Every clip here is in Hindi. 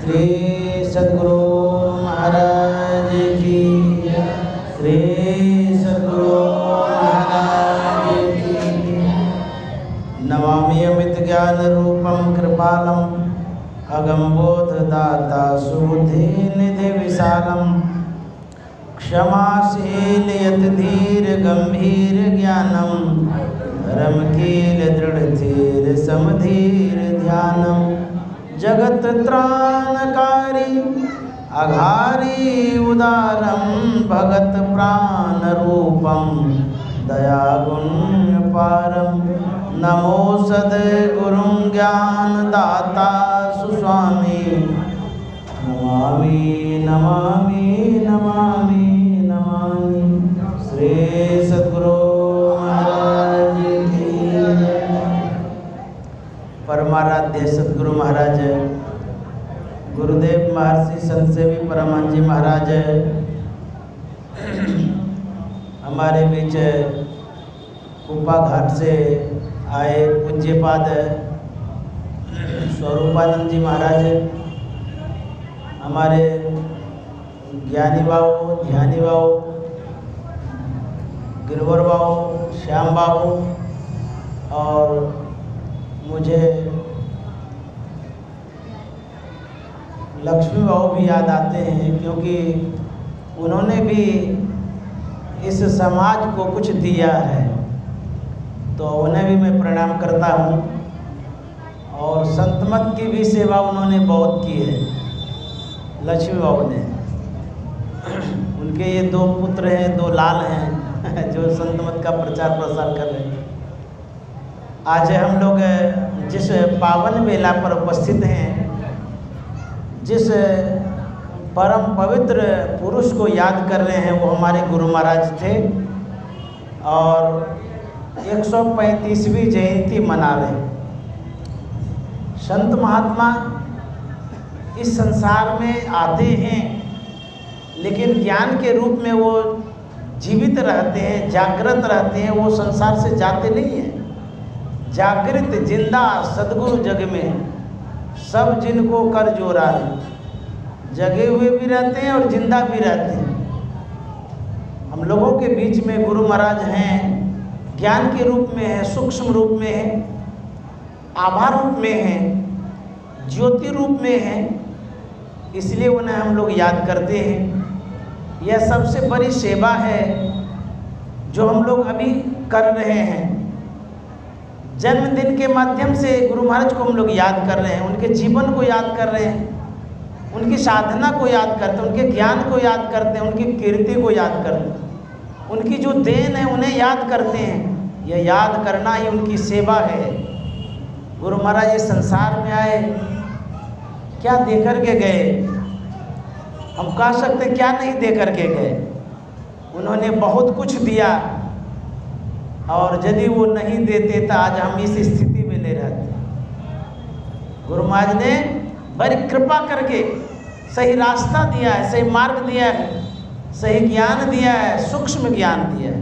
श्री सद्गुरु महाराज की, श्री सद्गुरु महाराज की। नमामि अमित ज्ञान रूपम कृपालम अगम बोध दाता सुबुद्धि निधि विशालम क्षमाशील यत धीर गंभीर ज्ञानम रमकील दृढ़ धीर समधीर ध्यानम जगत त्राणकारी अघारी उदारम भगत प्राण रूपम दया गुण पारम नमो सद्गुरुं ज्ञान दाता सुस्वामी नमामि नमामि नमामि नमामि श्री सद्गुरु महाराज की। परमाराध्य सद्गुरु महाराज गुरुदेव महर्षि संतसेवी परमहंस जी महाराज हमारे बीच कुप्पा घाट से आए पूज्यपाद स्वरूपानंद जी महाराज, हमारे ज्ञानी बाबू, ध्यानी बाबू, गिरवर बाबू, श्याम बाबू और मुझे लक्ष्मी बाबू भी याद आते हैं, क्योंकि उन्होंने भी इस समाज को कुछ दिया है, तो उन्हें भी मैं प्रणाम करता हूँ। और संतमत की भी सेवा उन्होंने बहुत की है, लक्ष्मी बाबू ने। उनके ये दो पुत्र हैं, दो लाल हैं जो संतमत का प्रचार प्रसार कर रहे हैं। आज हम लोग जिस पावन मेला पर उपस्थित हैं, जिस परम पवित्र पुरुष को याद कर रहे हैं, वो हमारे गुरु महाराज थे और 135वीं जयंती मना रहे हैं। संत महात्मा इस संसार में आते हैं, लेकिन ज्ञान के रूप में वो जीवित रहते हैं, जागृत रहते हैं, वो संसार से जाते नहीं हैं। जागृत जिंदा सद्गुरु जग में सब जिनको कर जोड़ा है, जगे हुए भी रहते हैं और जिंदा भी रहते हैं। हम लोगों के बीच में गुरु महाराज हैं, ज्ञान के रूप में है, सूक्ष्म रूप में है, आभा रूप में है, ज्योति रूप में है, इसलिए उन्हें हम लोग याद करते हैं। यह सबसे बड़ी सेवा है जो हम लोग अभी कर रहे हैं। जन्मदिन के माध्यम से गुरु महाराज को हम लोग याद कर रहे हैं, उनके जीवन को याद कर रहे हैं, उनकी साधना को याद करते हैं, उनके ज्ञान को याद करते हैं, उनकी कीर्ति को याद करते हैं, उनकी जो देन है उन्हें याद करते हैं। यह याद करना ही उनकी सेवा है। गुरु महाराज इस संसार में आए, क्या दे करके गए? हम कह सकते हैं क्या नहीं दे करके गए। उन्होंने बहुत कुछ दिया, और यदि वो नहीं देते तो आज हम इस स्थिति में नहीं रहते। गुरु महाराज ने बड़ी कृपा करके सही रास्ता दिया है, सही मार्ग दिया है, सही ज्ञान दिया है, सूक्ष्म ज्ञान दिया है,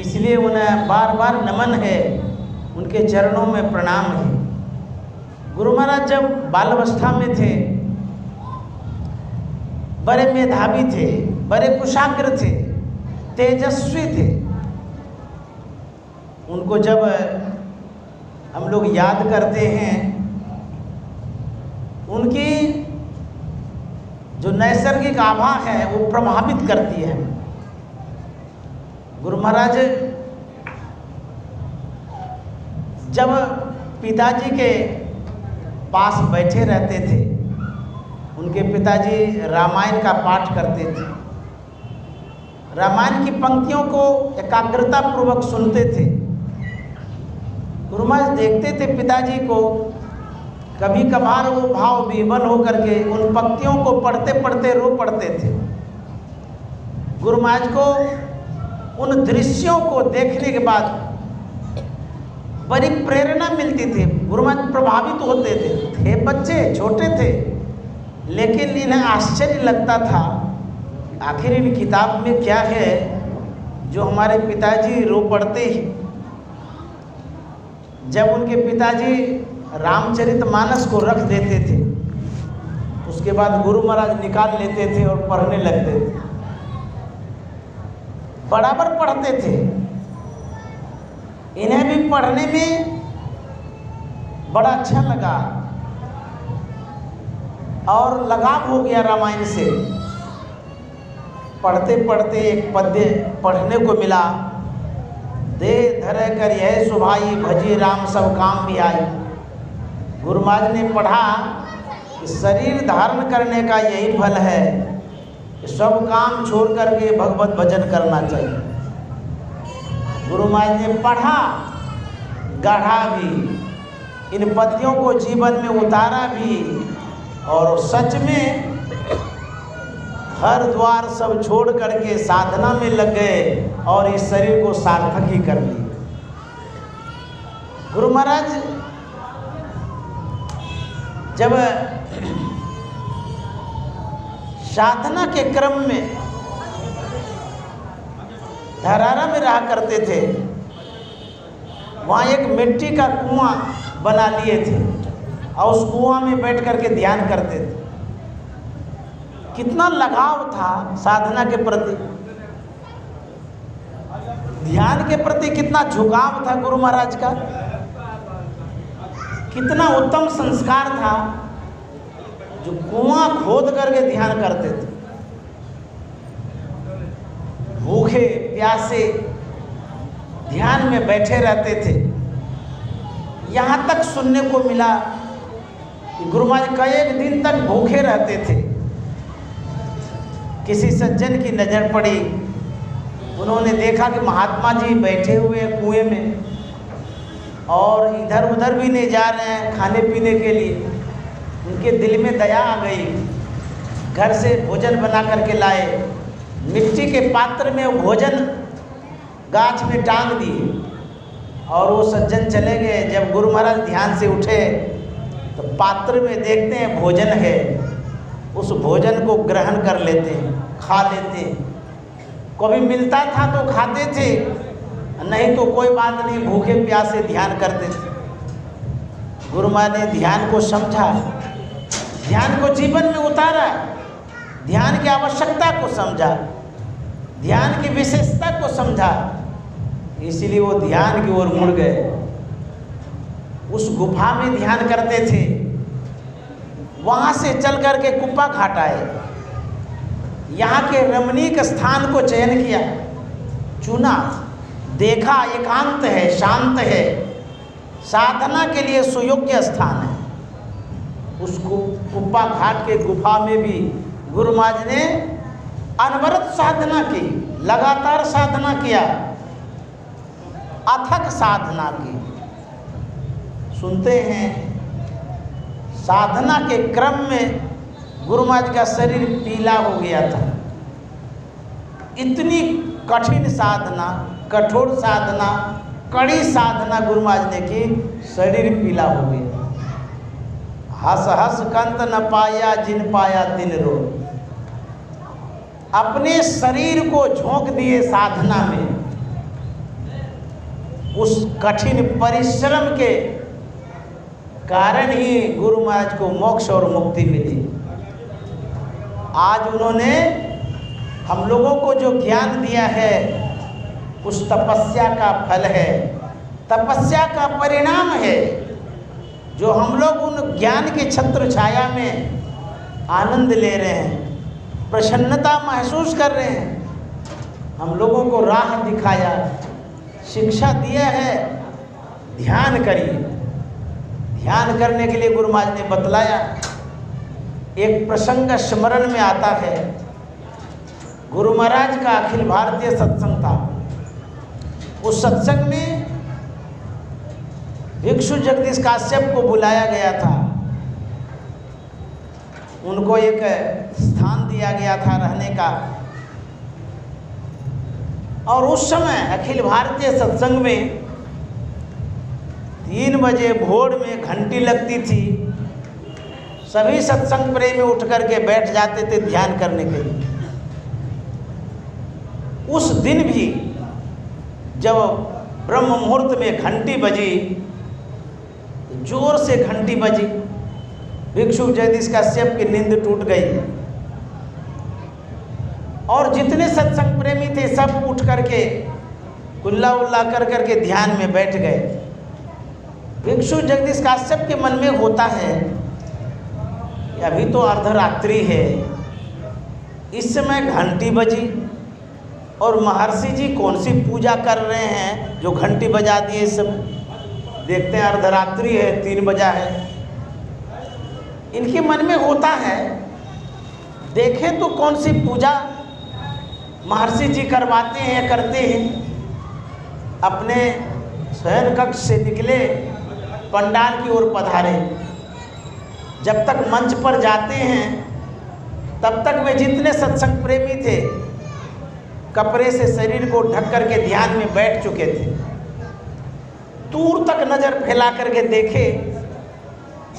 इसलिए उन्हें बार बार नमन है, उनके चरणों में प्रणाम है। गुरु महाराज जब बालावस्था में थे, बड़े मेधावी थे, बड़े कुशाग्र थे, तेजस्वी थे। उनको जब हम लोग याद करते हैं, उनकी जो नैसर्गिक आभा है वो प्रभावित करती है। गुरु महाराज जब पिताजी के पास बैठे रहते थे, उनके पिताजी रामायण का पाठ करते थे, रामायण की पंक्तियों को एकाग्रता पूर्वक सुनते थे। गुरु महाराज देखते थे पिताजी को, कभी कभार वो भाव विह्वल होकर के उन पंक्तियों को पढ़ते पढ़ते रो पड़ते थे। गुरु महाराज को उन दृश्यों को देखने के बाद बड़ी प्रेरणा मिलती थी। गुरु महाराज प्रभावित होते थे बच्चे छोटे थे, लेकिन इन्हें आश्चर्य लगता था, आखिर इन किताब में क्या है जो हमारे पिताजी रो पड़ते हैं। जब उनके पिताजी रामचरितमानस को रख देते थे तो उसके बाद गुरु महाराज निकाल लेते थे और पढ़ने लगते थे। बराबर पढ़ते थे। इन्हें भी पढ़ने में बड़ा अच्छा लगा और लगाव हो गया रामायण से। पढ़ते पढ़ते एक पद्य पढ़ने को मिला, दे धरे कर यह सुभाई भजी राम सब काम भी आई। गुरु महाराज ने पढ़ा कि शरीर धारण करने का यही फल है कि सब काम छोड़ करके भगवत भजन करना चाहिए। गुरु महाराज ने पढ़ा, गढ़ा भी, इन पद्यों को जीवन में उतारा भी और सच में घर द्वार सब छोड़ करके साधना में लग गए और इस शरीर को सार्थक ही कर ली। गुरु महाराज जब साधना के क्रम में धरारा में रहा करते थे, वहाँ एक मिट्टी का कुआं बना लिए थे और उस कुआं में बैठ करके ध्यान करते थे। कितना लगाव था साधना के प्रति, ध्यान के प्रति कितना झुकाव था गुरु महाराज का, कितना उत्तम संस्कार था जो कुआं खोद करके ध्यान करते थे। भूखे प्यासे ध्यान में बैठे रहते थे। यहाँ तक सुनने को मिला कि गुरु महाराज कई दिन तक भूखे रहते थे। किसी सज्जन की नज़र पड़ी, उन्होंने देखा कि महात्मा जी बैठे हुए हैं कुएं में और इधर उधर भी नहीं जा रहे हैं खाने पीने के लिए। उनके दिल में दया आ गई, घर से भोजन बना करके लाए, मिट्टी के पात्र में वो भोजन गाछ में टांग दिए और वो सज्जन चले गए। जब गुरु महाराज ध्यान से उठे तो पात्र में देखते हैं भोजन है, उस भोजन को ग्रहण कर लेते हैं, खा लेते हैं। कभी मिलता था तो खाते थे, नहीं तो कोई बात नहीं, भूखे प्यासे ध्यान करते थे। गुरु महाराज ने ध्यान को समझा, ध्यान को जीवन में उतारा, ध्यान की आवश्यकता को समझा, ध्यान की विशेषता को समझा, इसलिए वो ध्यान की ओर मुड़ गए। उस गुफा में ध्यान करते थे, वहाँ से चल करके कुप्पा घाट आए। यहाँ के रमणीक स्थान को चयन किया, चुना, देखा एकांत है, शांत है, साधना के लिए सुयोग्य स्थान है। उसको कुप्पा घाट के गुफा में भी गुरु महाराज ने अनवरत साधना की, लगातार साधना किया, अथक साधना की। सुनते हैं साधना के क्रम में गुरु महाराज का शरीर पीला हो गया था। इतनी कठिन साधना, कठोर साधना, कड़ी साधना गुरु महाराज ने की, शरीर पीला हो गया। हस हस कंत न पाया जिन पाया तिन रो। अपने शरीर को झोंक दिए साधना में। उस कठिन परिश्रम के कारण ही गुरु महाराज को मोक्ष और मुक्ति मिली। आज उन्होंने हम लोगों को जो ज्ञान दिया है उस तपस्या का फल है, तपस्या का परिणाम है, जो हम लोग उन ज्ञान के छत्र छाया में आनंद ले रहे हैं, प्रसन्नता महसूस कर रहे हैं। हम लोगों को राह दिखाया, शिक्षा दिया है, ध्यान करिए। ध्यान करने के लिए गुरु महाराज ने बतलाया। एक प्रसंग स्मरण में आता है, गुरु महाराज का अखिल भारतीय सत्संग था। उस सत्संग में भिक्षु जगदीश काश्यप को बुलाया गया था। उनको एक स्थान दिया गया था रहने का। और उस समय अखिल भारतीय सत्संग में 3 बजे भोर में घंटी लगती थी। सभी सत्संग प्रेमी उठ करके बैठ जाते थे ध्यान करने के लिए। उस दिन भी जब ब्रह्म मुहूर्त में घंटी बजी, जोर से घंटी बजी, भिक्षु जगदीश काश्यप की नींद टूट गई और जितने सत्संग प्रेमी थे सब उठ करके कुल्ला उल्ला कर करके ध्यान में बैठ गए। भिक्षु जगदीश काश्यप के मन में होता है कि अभी तो अर्धरात्रि है, इस समय घंटी बजी और महर्षि जी कौन सी पूजा कर रहे हैं जो घंटी बजा दिए इस समय। देखते हैं अर्धरात्रि है, 3 बजा है। इनके मन में होता है देखें तो कौन सी पूजा महर्षि जी करवाते हैं या करते हैं। अपने शयन कक्ष से निकले, पंडाल की ओर पधारे। जब तक मंच पर जाते हैं तब तक वे जितने सत्संग प्रेमी थे कपड़े से शरीर को ढक करके ध्यान में बैठ चुके थे। दूर तक नजर फैला करके देखे,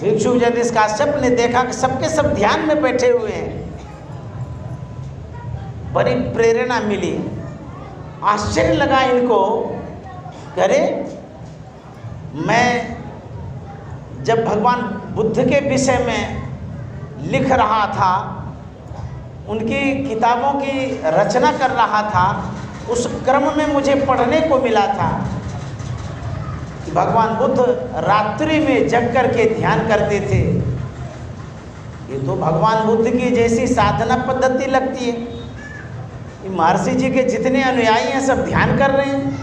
भिक्षु जगदीश काश्यप ने देखा कि सबके सब ध्यान में बैठे हुए हैं। बड़ी प्रेरणा मिली, आश्चर्य लगा इनको। अरे मैं जब भगवान बुद्ध के विषय में लिख रहा था, उनकी किताबों की रचना कर रहा था, उस क्रम में मुझे पढ़ने को मिला था कि भगवान बुद्ध रात्रि में जग करके ध्यान करते थे। ये तो भगवान बुद्ध की जैसी साधना पद्धति लगती है। महर्षि जी के जितने अनुयायी हैं सब ध्यान कर रहे हैं।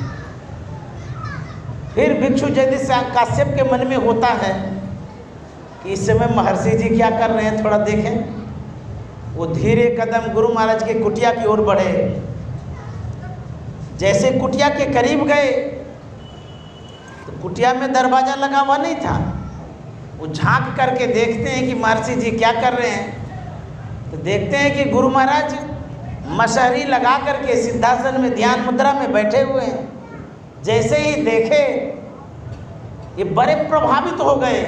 फिर भिक्षु जगदीश काश्यप के मन में होता है कि इस समय महर्षि जी क्या कर रहे हैं, थोड़ा देखें। वो धीरे कदम गुरु महाराज के कुटिया की ओर बढ़े। जैसे कुटिया के करीब गए तो कुटिया में दरवाज़ा लगा हुआ नहीं था। वो झांक करके देखते हैं कि महर्षि जी क्या कर रहे हैं। तो देखते हैं कि गुरु महाराज मशहरी लगा करके सिद्धासन में ध्यान मुद्रा में बैठे हुए हैं। जैसे ही देखे ये बड़े प्रभावित हो गए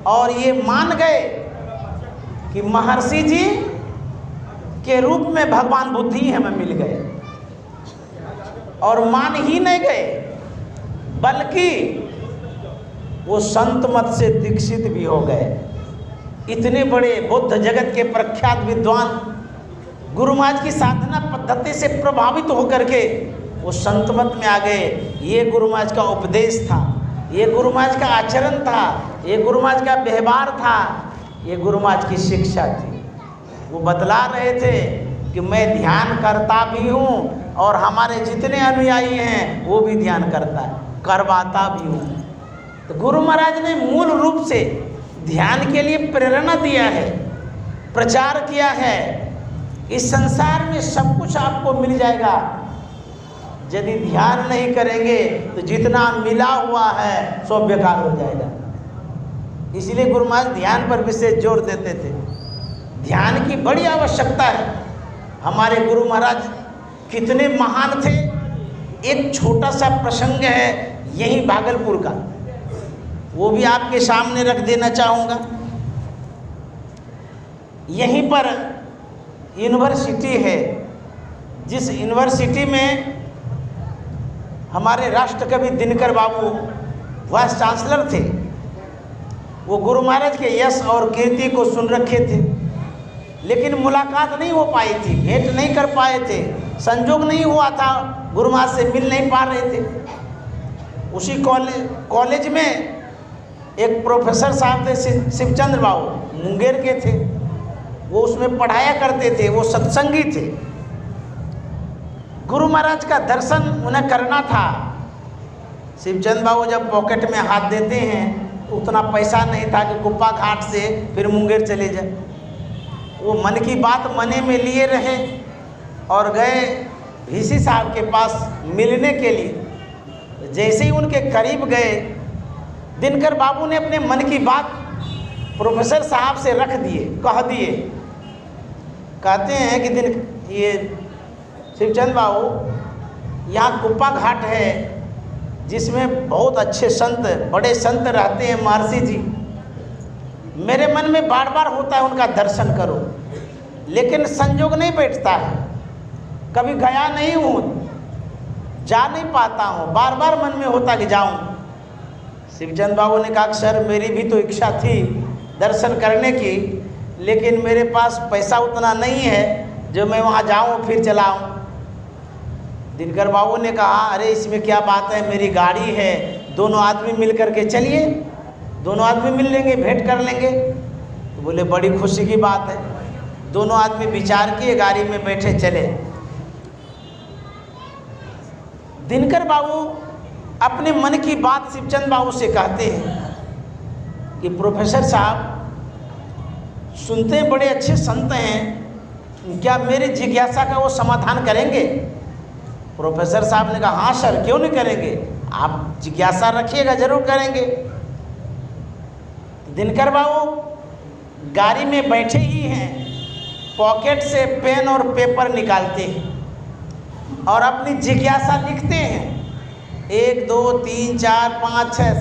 और ये मान गए कि महर्षि जी के रूप में भगवान बुद्ध ही हमें मिल गए। और मान ही नहीं गए बल्कि वो संत मत से दीक्षित भी हो गए। इतने बड़े बुद्ध जगत के प्रख्यात विद्वान गुरु महाराज की साधना पद्धति से प्रभावित होकर के वो संत मत में आ गए। ये गुरु महाराज का उपदेश था, ये गुरु महाराज का आचरण था, ये गुरु महाराज का व्यवहार था, ये गुरु महाराज की शिक्षा थी। वो बतला रहे थे कि मैं ध्यान करता भी हूँ और हमारे जितने अनुयायी हैं वो भी ध्यान करता है, करवाता भी हूँ। तो गुरु महाराज ने मूल रूप से ध्यान के लिए प्रेरणा दिया है, प्रचार किया है। इस संसार में सब कुछ आपको मिल जाएगा, यदि ध्यान नहीं करेंगे तो जितना मिला हुआ है सब बेकार हो जाएगा। इसलिए गुरु महाराज ध्यान पर विशेष जोर देते थे। ध्यान की बड़ी आवश्यकता है। हमारे गुरु महाराज कितने महान थे। एक छोटा सा प्रसंग है यही भागलपुर का, वो भी आपके सामने रख देना चाहूँगा। यहीं पर यूनिवर्सिटी है, जिस यूनिवर्सिटी में हमारे राष्ट्र कवि दिनकर बाबू वाइस चांसलर थे। वो गुरु महाराज के यश और कीर्ति को सुन रखे थे, लेकिन मुलाकात नहीं हो पाई थी, भेंट नहीं कर पाए थे, संजोग नहीं हुआ था, गुरु महाराज से मिल नहीं पा रहे थे। उसी कॉलेज में एक प्रोफेसर साहब थे शिवचंद्र बाबू, मुंगेर के थे। वो उसमें पढ़ाया करते थे, वो सत्संगी थे। गुरु महाराज का दर्शन उन्हें करना था। शिवचंद बाबू जब पॉकेट में हाथ देते हैं उतना पैसा नहीं था कि कुप्पा घाट से फिर मुंगेर चले जाए। वो मन की बात मने में लिए रहे और गए वीसी साहब के पास मिलने के लिए। जैसे ही उनके करीब गए, दिनकर बाबू ने अपने मन की बात प्रोफेसर साहब से रख दिए, कह दिए। कहते हैं कि ये शिवचंद बाबू, यहाँ कुप्पा घाट है जिसमें बहुत अच्छे संत, बड़े संत रहते हैं, महर्षि जी। मेरे मन में बार बार होता है उनका दर्शन करो, लेकिन संजोग नहीं बैठता है। कभी गया नहीं हूँ, जा नहीं पाता हूँ, बार बार मन में होता कि जाऊँ। शिवचंद बाबू ने कहा कि सर मेरी भी तो इच्छा थी, दर्शन करने की, लेकिन मेरे पास पैसा उतना नहीं है जो मैं वहाँ जाऊँ फिर चलाऊँ। दिनकर बाबू ने कहा, अरे इसमें क्या बात है, मेरी गाड़ी है, दोनों आदमी मिल करके चलिए, दोनों आदमी मिल लेंगे, भेंट कर लेंगे। तो बोले बड़ी खुशी की बात है। दोनों आदमी विचार किए, गाड़ी में बैठे चले। दिनकर बाबू अपने मन की बात शिवचंद बाबू से कहते हैं कि प्रोफेसर साहब, सुनते हैं बड़े अच्छे संत हैं, क्या मेरी जिज्ञासा का वो समाधान करेंगे? प्रोफेसर साहब ने कहा, हाँ सर, क्यों नहीं करेंगे, आप जिज्ञासा रखिएगा, जरूर करेंगे। दिनकर बाबू गाड़ी में बैठे ही हैं, पॉकेट से पेन और पेपर निकालते हैं और अपनी जिज्ञासा लिखते हैं। 1 2 3 4 5 6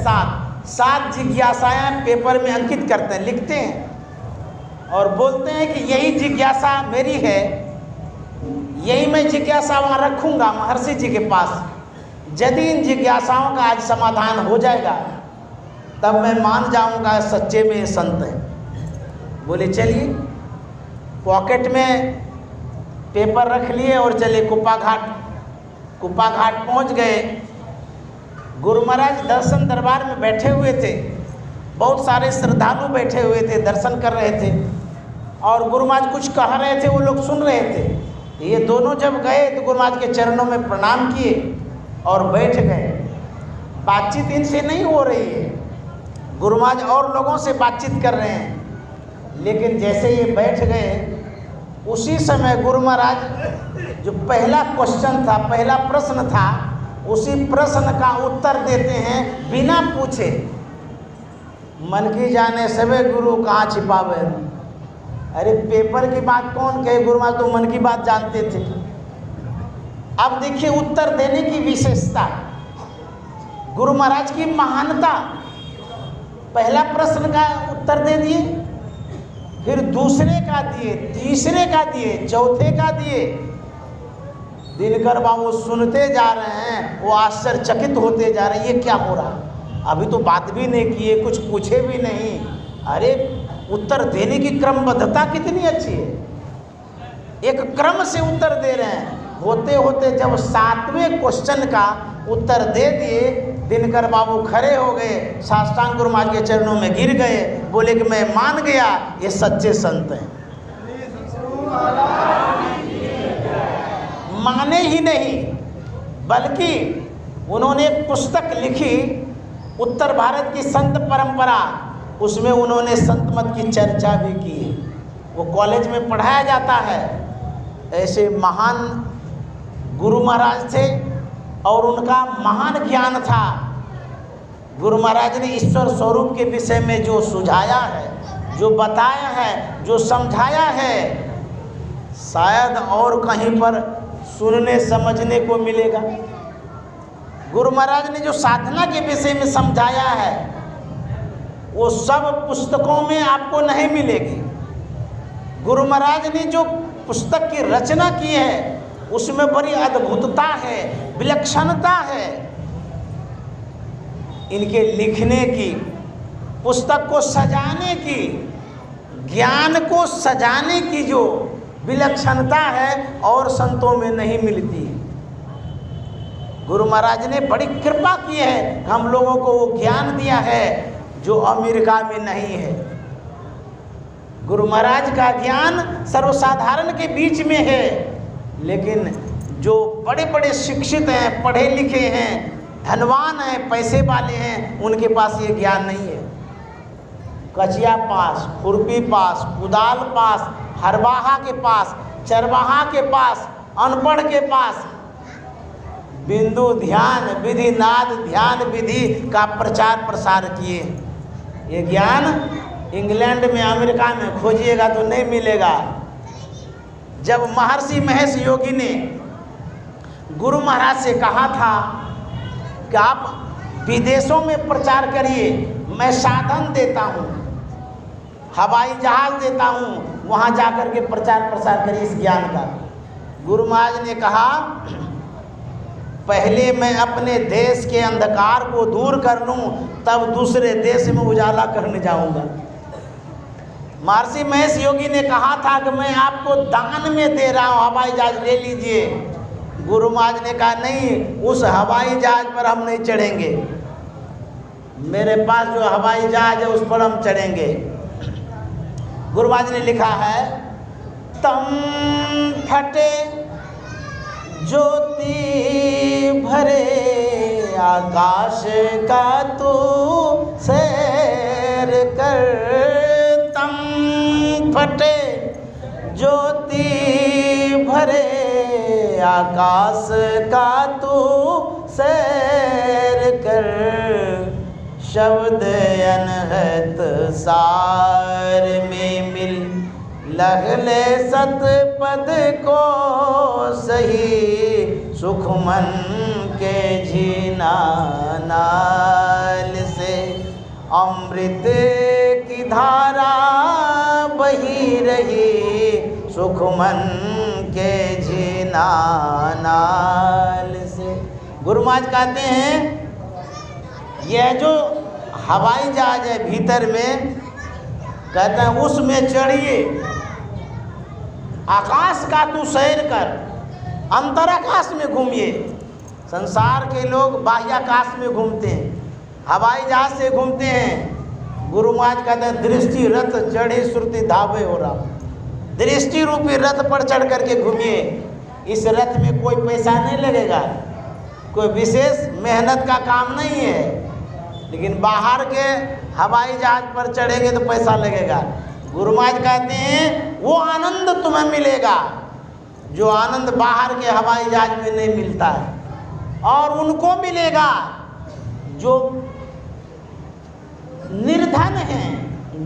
7 जिज्ञासाएं पेपर में अंकित करते हैं, लिखते हैं और बोलते हैं कि यही जिज्ञासा मेरी है, यही मैं जिज्ञासा वहाँ रखूँगा महर्षि जी के पास। यदि इन जिज्ञासाओं का आज समाधान हो जाएगा तब मैं मान जाऊँगा सच्चे में संत है। बोले चलिए, पॉकेट में पेपर रख लिए और चले कुप्पा घाट। कुप्पा घाट पहुँच गए। गुरु महाराज दर्शन दरबार में बैठे हुए थे, बहुत सारे श्रद्धालु बैठे हुए थे, दर्शन कर रहे थे और गुरु महाराज कुछ कह रहे थे, वो लोग सुन रहे थे। ये दोनों जब गए तो गुरु महाराज के चरणों में प्रणाम किए और बैठ गए। बातचीत इनसे नहीं हो रही है, गुरु महाराज और लोगों से बातचीत कर रहे हैं। लेकिन जैसे ये बैठ गए, उसी समय गुरु महाराज जो पहला क्वेश्चन था, पहला प्रश्न था, उसी प्रश्न का उत्तर देते हैं बिना पूछे। मन की जाने सबे गुरु कहाँ छिपावे। अरे पेपर की बात कौन कहे, गुरु महाराज तो मन की बात जानते थे। अब देखिए उत्तर देने की विशेषता, गुरु महाराज की महानता। पहला प्रश्न का उत्तर दे दिए, फिर दूसरे का दिए, तीसरे का दिए, चौथे का दिए। दिनकर बाबू सुनते जा रहे हैं, वो आश्चर्यचकित होते जा रहे हैं, ये क्या हो रहा, अभी तो बात भी नहीं किए, कुछ पूछे भी नहीं। अरे उत्तर देने की क्रमबद्धता कितनी अच्छी है, एक क्रम से उत्तर दे रहे हैं। होते होते जब 7वें क्वेश्चन का उत्तर दे दिए, दिनकर बाबू खड़े हो गए, साष्टांग गुरु महाराज के चरणों में गिर गए, बोले कि मैं मान गया ये सच्चे संत हैं। माने ही नहीं बल्कि उन्होंने एक पुस्तक लिखी, उत्तर भारत की संत परंपरा, उसमें उन्होंने संत मत की चर्चा भी की। वो कॉलेज में पढ़ाया जाता है। ऐसे महान गुरु महाराज थे और उनका महान ज्ञान था। गुरु महाराज ने ईश्वर स्वरूप के विषय में जो सुझाया है, जो बताया है, जो समझाया है, शायद और कहीं पर सुनने समझने को मिलेगा। गुरु महाराज ने जो साधना के विषय में समझाया है, वो सब पुस्तकों में आपको नहीं मिलेगी। गुरु महाराज ने जो पुस्तक की रचना की है, उसमें बड़ी अद्भुतता है, विलक्षणता है। इनके लिखने की, पुस्तक को सजाने की, ज्ञान को सजाने की जो विलक्षणता है और संतों में नहीं मिलती है। गुरु महाराज ने बड़ी कृपा की है, हम लोगों को वो ज्ञान दिया है जो अमेरिका में नहीं है। गुरु महाराज का ज्ञान सर्वसाधारण के बीच में है, लेकिन जो बड़े बड़े शिक्षित हैं, पढ़े लिखे हैं, धनवान हैं, पैसे वाले हैं, उनके पास ये ज्ञान नहीं है। कचिया पास, खुरपी पास, कुदाल पास, हरवाहा के पास, चरवाहा के पास, अनपढ़ के पास बिंदु ध्यान विधि नाद ध्यान विधि का प्रचार प्रसार किए। ये ज्ञान इंग्लैंड में, अमेरिका में खोजिएगा तो नहीं मिलेगा। जब महर्षि महेश योगी ने गुरु महाराज से कहा था कि आप विदेशों में प्रचार करिए, मैं साधन देता हूँ, हवाई जहाज देता हूँ, वहाँ जाकर के प्रचार प्रसार करिए इस ज्ञान का। गुरु महाराज ने कहा, पहले मैं अपने देश के अंधकार को दूर कर लूँ, तब दूसरे देश में उजाला करने जाऊँगा। महर्षि महेश योगी ने कहा था कि मैं आपको दान में दे रहा हूँ, हवाई जहाज ले लीजिए। गुरु महाराज ने कहा नहीं, उस हवाई जहाज पर हम नहीं चढ़ेंगे, मेरे पास जो हवाई जहाज है उस पर हम चढ़ेंगे। गुरु महाराज ने लिखा है, तम फटे ज्योति भरे आकाश का तू सैर कर, तम फटे ज्योति भरे आकाश का तू सैर कर, शब्द अनहत सार में मिल लहले सतपद को सही, सुख मन के झीना नाल से अमृत की धारा बही रही, सुख मन के झीना नाल से। गुरु महाराज कहते हैं यह जो हवाई जहाज है भीतर में, कहते हैं उसमें चढ़िए, आकाश का तू सैर कर, अंतराकाश में घूमिए। संसार के लोग बाह्याकाश में घूमते हैं, हवाई जहाज से घूमते हैं। गुरु महाराज कहते हैं दृष्टि रथ चढ़े श्रुति धावे हो रहा, दृष्टि रूपी रथ पर चढ़ करके घूमिए। इस रथ में कोई पैसा नहीं लगेगा, कोई विशेष मेहनत का काम नहीं है, लेकिन बाहर के हवाई जहाज पर चढ़ेंगे तो पैसा लगेगा। गुरु महाराज कहते हैं वो आनंद तुम्हें मिलेगा जो आनंद बाहर के हवाई जहाज में नहीं मिलता है, और उनको मिलेगा जो निर्धन हैं,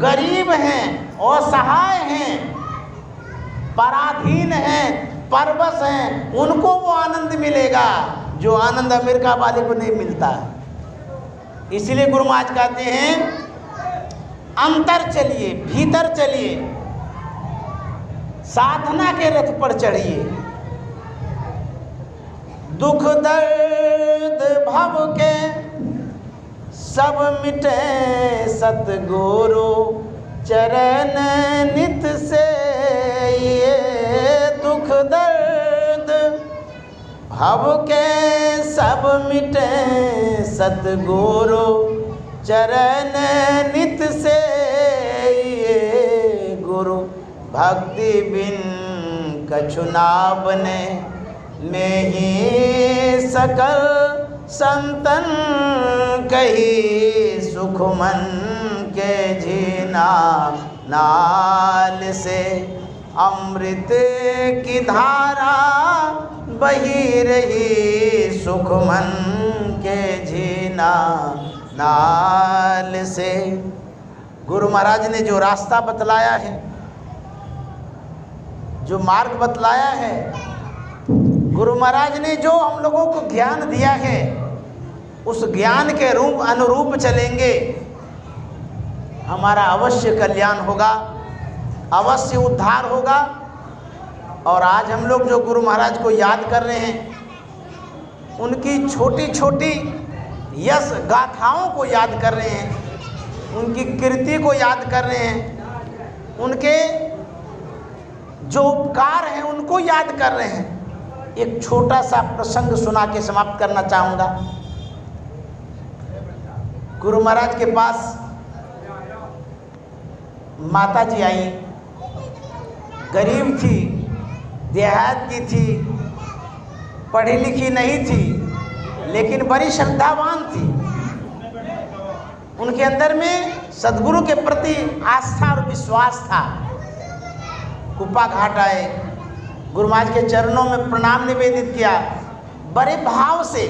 गरीब हैं, असहाय हैं, पराधीन हैं, परवश हैं, उनको वो आनंद मिलेगा जो आनंद अमेरिका वाले को नहीं मिलता है। इसलिए गुरु महाराज कहते हैं अंतर चलिए, भीतर चलिए, साधना के रथ पर चढ़िए। दुख दर्द भव के सब मिटे सतगुरु चरण नित से, ये दुख दर्द भव के सब मिटे सतगुरु चरण नित से, ये गुरु भक्ति बिन कछु ना बने, में ही सकल संतन कही, सुख मन के झीना नाल से अमृत की धारा बही रही, सुख मन के झीना नाल से। गुरु महाराज ने जो रास्ता बतलाया है, जो मार्ग बतलाया है, गुरु महाराज ने जो हम लोगों को ज्ञान दिया है, उस ज्ञान के रूप अनुरूप चलेंगे, हमारा अवश्य कल्याण होगा, अवश्य उद्धार होगा। और आज हम लोग जो गुरु महाराज को याद कर रहे हैं, उनकी छोटी छोटी यश गाथाओं को याद कर रहे हैं, उनकी कीर्ति को याद कर रहे हैं, उनके जो उपकार हैं उनको याद कर रहे हैं। एक छोटा सा प्रसंग सुना के समाप्त करना चाहूँगा। गुरु महाराज के पास माता जी आई, गरीब थी, देहात की थी, पढ़ी लिखी नहीं थी, लेकिन बड़ी श्रद्धावान थी। उनके अंदर में सद्गुरु के प्रति आस्था और विश्वास था। कुप्पा घाट आए, गुरु महाराज के चरणों में प्रणाम निवेदित किया, बड़े भाव से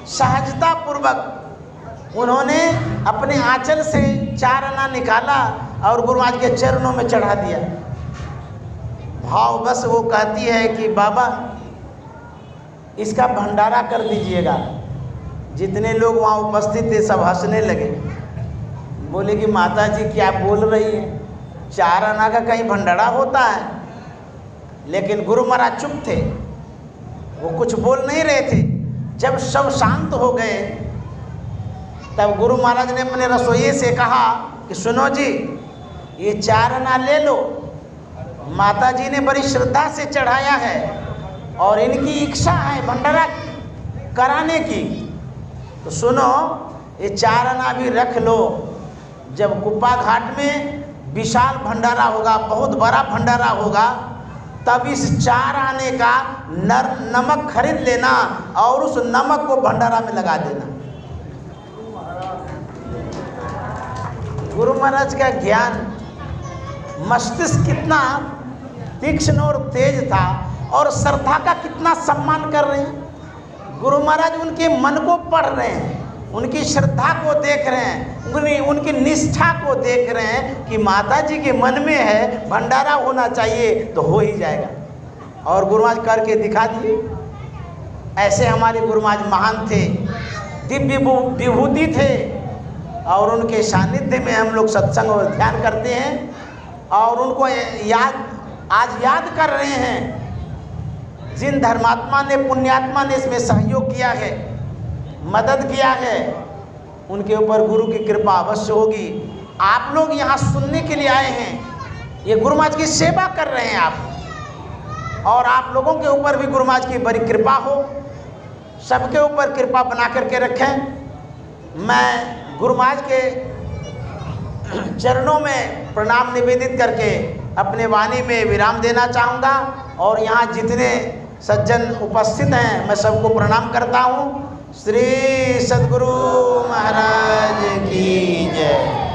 सहजता पूर्वक उन्होंने अपने आंचल से 4 आना निकाला और गुरु महाराज के चरणों में चढ़ा दिया। भाव बस वो कहती है कि बाबा इसका भंडारा कर दीजिएगा। जितने लोग वहाँ उपस्थित थे सब हंसने लगे, बोले कि माता जी क्या बोल रही है, 4 आना का कहीं भंडारा होता है। लेकिन गुरु महाराज चुप थे, वो कुछ बोल नहीं रहे थे। जब सब शांत हो गए तब गुरु महाराज ने अपने रसोइये से कहा कि सुनो जी, ये 4 आना ले लो। माता जी ने बड़ी श्रद्धा से चढ़ाया है और इनकी इच्छा है भंडारा कराने की। तो सुनो, ये 4 आना भी रख लो। जब कुप्पा घाट में विशाल भंडारा होगा, बहुत बड़ा भंडारा होगा, तब इस 4 आने का नमक खरीद लेना और उस नमक को भंडारा में लगा देना। गुरु महाराज का ज्ञान, मस्तिष्क कितना तीक्ष्ण और तेज था और श्रद्धा का कितना सम्मान कर रहे हैं। गुरु महाराज उनके मन को पढ़ रहे हैं, उनकी श्रद्धा को देख रहे हैं, उनकी निष्ठा को देख रहे हैं कि माता जी के मन में है भंडारा होना चाहिए तो हो ही जाएगा। और गुरु महाराज करके दिखा दिए। ऐसे हमारे गुरु महाराज महान थे, दिव्य विभूति थे और उनके सानिध्य में हम लोग सत्संग और ध्यान करते हैं और उनको आज याद कर रहे हैं। जिन धर्मात्मा ने, पुण्यात्मा ने इसमें सहयोग किया है, मदद किया है, उनके ऊपर गुरु की कृपा अवश्य होगी। आप लोग यहाँ सुनने के लिए आए हैं, ये गुरु महाराज की सेवा कर रहे हैं आप, और आप लोगों के ऊपर भी गुरु महाराज की बड़ी कृपा हो, सबके ऊपर कृपा बना करके रखें। मैं गुरु महाराज के चरणों में प्रणाम निवेदित करके अपने वाणी में विराम देना चाहूँगा और यहाँ जितने सज्जन उपस्थित हैं मैं सबको प्रणाम करता हूँ। श्री सद्गुरु महाराज की जय।